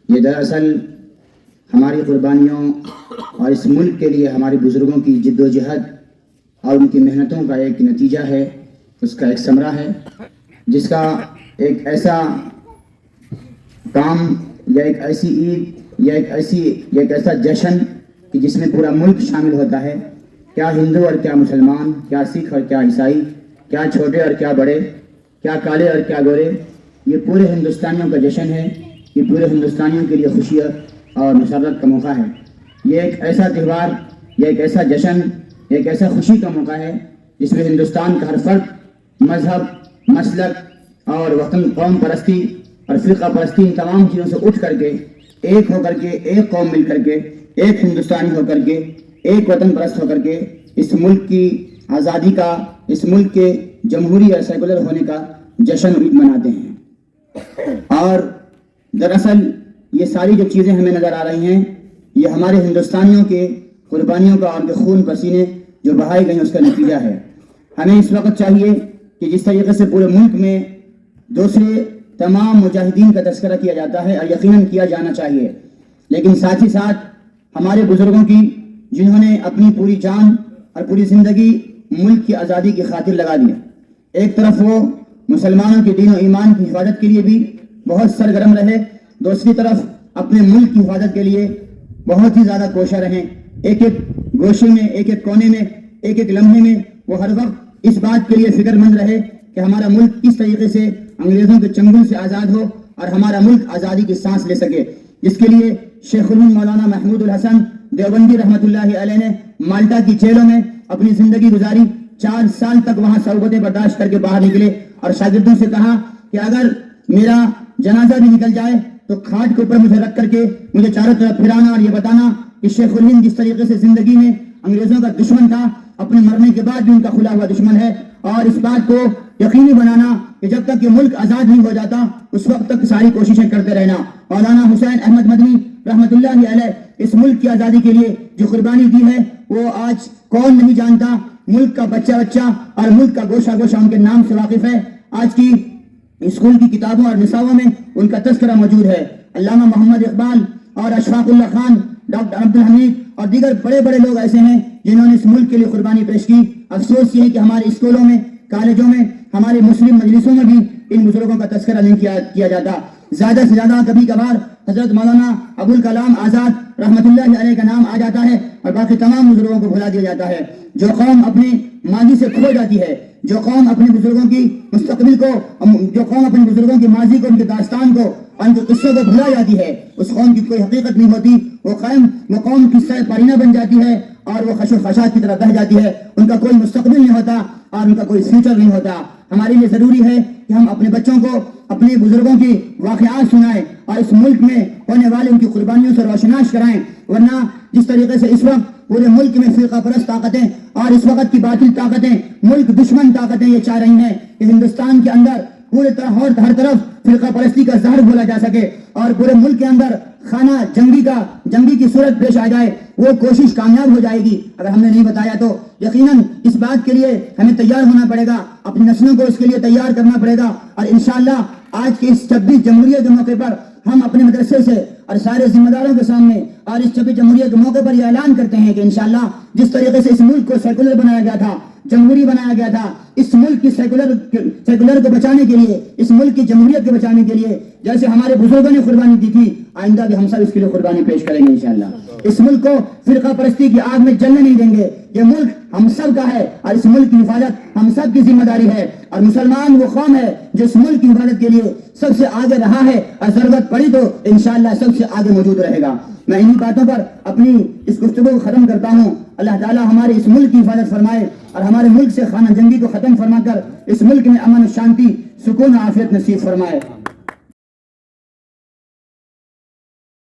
یہ دراصل ہماری قربانیوں اور اس ملک کے لیے ہمارے بزرگوں کی جد و جہد اور ان کی محنتوں کا ایک نتیجہ ہے، اس کا ایک ثمرہ ہے، جس کا ایک ایسا کام یا ایک ایسی عید یا ایک ایسا جشن کہ جس میں پورا ملک شامل ہوتا ہے، کیا ہندو اور کیا مسلمان، کیا سکھ اور کیا عیسائی، کیا چھوٹے اور کیا بڑے، کیا کالے اور کیا گورے، یہ پورے ہندوستانیوں کا جشن ہے، یہ پورے ہندوستانیوں کے لیے خوشی اور مسرت کا موقع ہے۔ یہ ایک ایسا تہوار، یہ ایک ایسا جشن، ایک ایسا خوشی کا موقع ہے جس میں ہندوستان کا ہر فرد مذہب، مسلک اور وطن قوم پرستی اور فرقہ پرستی ان تمام چیزوں سے اٹھ کر کے ایک ہو کر کے، ایک قوم مل کر کے، ایک ہندوستانی ہو کر کے، ایک وطن پرست ہو کر کے اس ملک کی آزادی کا، اس ملک کے جمہوری اور سیکولر ہونے کا جشن عید مناتے ہیں۔ اور دراصل یہ ساری جو چیزیں ہمیں نظر آ رہی ہیں، یہ ہمارے ہندوستانیوں کے قربانیوں کا اور ان کے خون پسینے جو بہائے گئے اس کا نتیجہ ہے۔ ہمیں اس وقت چاہیے کہ جس طریقے سے پورے ملک میں دوسرے تمام مجاہدین کا تذکرہ کیا جاتا ہے اور یقیناً کیا جانا چاہیے، لیکن ساتھ ہی ساتھ ہمارے بزرگوں کی جنہوں نے اپنی پوری جان اور پوری زندگی ملک کی آزادی کی خاطر لگا دیا، ایک طرف وہ مسلمانوں کے دین و ایمان کی حفاظت کے لیے بھی بہت سرگرم رہے، دوسری طرف اپنے ملک کی حفاظت کے لیے بہت ہی زیادہ کوشاں رہیں۔ ایک ایک گوشے میں، ایک ایک کونے میں، ایک ایک لمحے میں وہ ہر وقت اس بات کے لیے فکر مند رہے کہ ہمارا ملک کس طریقے سے انگریزوں کے چنگل سے آزاد ہو اور ہمارا ملک آزادی کی سانس لے سکے، جس کے لیے شیخ الہند مولانا محمود الحسن دیوبندی رحمۃ اللہ علیہ نے مالٹا کی جیلوں میں اپنی زندگی گزاری، 4 سال تک وہاں صعوبتیں برداشت کر کے باہر نکلے اور شاگردوں سے کہا کہ اگر میرا جنازہ بھی نکل جائے تو کھاٹ کے اوپر مجھے رکھ کر کے مجھے چاروں طرف پھرانا اور یہ بتانا کہ شیخ الہند جس طریقے سے زندگی میں انگریزوں کا دشمن تھا، اپنے مرنے کے بعد بھی ان کا کھلا ہوا دشمن ہے، اور اس بات کو یقینی بنانا کہ جب تک یہ ملک آزاد نہیں ہو جاتا اس وقت تک ساری کوششیں کرتے رہنا۔ مولانا حسین احمد مدنی رحمۃ اللہ علیہ اس ملک کی آزادی کے لیے جو قربانی دی ہے وہ آج کون نہیں جانتا، ملک کا بچہ بچہ اور ملک کا گوشہ گوشہ ان کے نام سے واقف ہے۔ آج کی اسکول کی کتابوں اور نصابوں میں ان کا تذکرہ موجود ہے۔ علامہ محمد اقبال اور اشفاق اللہ خان، ڈاکٹر عبدالحمید اور دیگر بڑے بڑے لوگ ایسے ہیں جنہوں نے اس ملک کے لیے قربانی پیش کی۔ افسوس یہ ہے کہ ہمارے اسکولوں میں، کالجوں میں، ہمارے مسلم مجلسوں میں بھی ان بزرگوں کا تذکرہ نہیں کیا جاتا۔ زیادہ سے زیادہ کبھی کبھار حضرت مولانا ابوالکلام آزاد رحمۃ اللہ علیہ کا نام آ جاتا ہے اور باقی تمام بزرگوں کو بھلا دیا جاتا ہے۔ جو قوم اپنے ماضی سے کھو جاتی ہے، جو قوم اپنے بزرگوں کی مستقبل کو، جو قوم اپنے بزرگوں کی ماضی کو، ان کے داستان کو اور ان کے قصوں کو بھلا جاتی ہے، اس قوم کی کوئی حقیقت نہیں ہوتی۔ وہ قوم قصہ پارینہ بن جاتی ہے اور وہ خش و خشاک کی طرح بہہ جاتی ہے، ان کا کوئی مستقبل نہیں ہوتا اور ان کا کوئی فیوچر نہیں ہوتا۔ ہمارے لیے ضروری ہے کہ ہم اپنے بچوں کو اپنے بزرگوں کی واقعات سنائیں اور اس ملک میں ہونے والے ان کی قربانیوں سے روشناس کرائیں، ورنہ جس طریقے سے اس وقت پورے ملک میں فرقہ پرست طاقتیں اور اس وقت کی باطل طاقتیں، ملک دشمن طاقتیں یہ چاہ رہی ہیں کہ ہندوستان کے اندر پورے طرح اور ہر طرف فرقہ پرستی کا زہر گھولا جا سکے اور پورے ملک کے اندر خانہ جنگی کی صورت پیش آ جائے، وہ کوشش کامیاب ہو جائے گی اگر ہم نے نہیں بتایا تو۔ یقیناً اس بات کے لیے ہمیں تیار ہونا پڑے گا، اپنی نسلوں کو اس کے لیے تیار کرنا پڑے گا، اور انشاءاللہ آج کے اس 26 جمہوریہ کے موقع پر ہم اپنے مدرسے سے اور سارے ذمہ داروں کے سامنے اور اس 26 جمہوریہ کے موقع پر یہ اعلان کرتے ہیں کہ انشاءاللہ جس طریقے سے اس ملک کو سیکولر بنایا گیا تھا، جمہوری بنایا گیا تھا، اس ملک کی سیکولر کو بچانے کے لیے، اس ملک کی جمہوریت کو بچانے کے لیے جیسے ہمارے بزرگوں نے قربانی دی تھی، آئندہ بھی ہم سب اس کے لیے قربانی پیش کریں گے انشاءاللہ۔ اس ملک کو فرقہ پرستی کی آگ میں جلنے نہیں دیں گے، یہ ملک ہم سب کا ہے اور اس ملک کی حفاظت ہم سب کی ذمہ داری ہے، اور مسلمان وہ قوم ہے جو اس ملک کی حفاظت کے لیے سب سے آگے رہا ہے اور ضرورت پڑی تو انشاءاللہ سب سے آگے موجود رہے گا۔ میں انہی باتوں پر اپنی اس گفتگو کو ختم کرتا ہوں۔ اللہ تعالی ہمارے اس ملک کی حفاظت فرمائے اور ہمارے ملک سے خانہ جنگی کو ختم فرما کر اس ملک میں امن و شانتی، سکون و عافیت نصیب فرمائے۔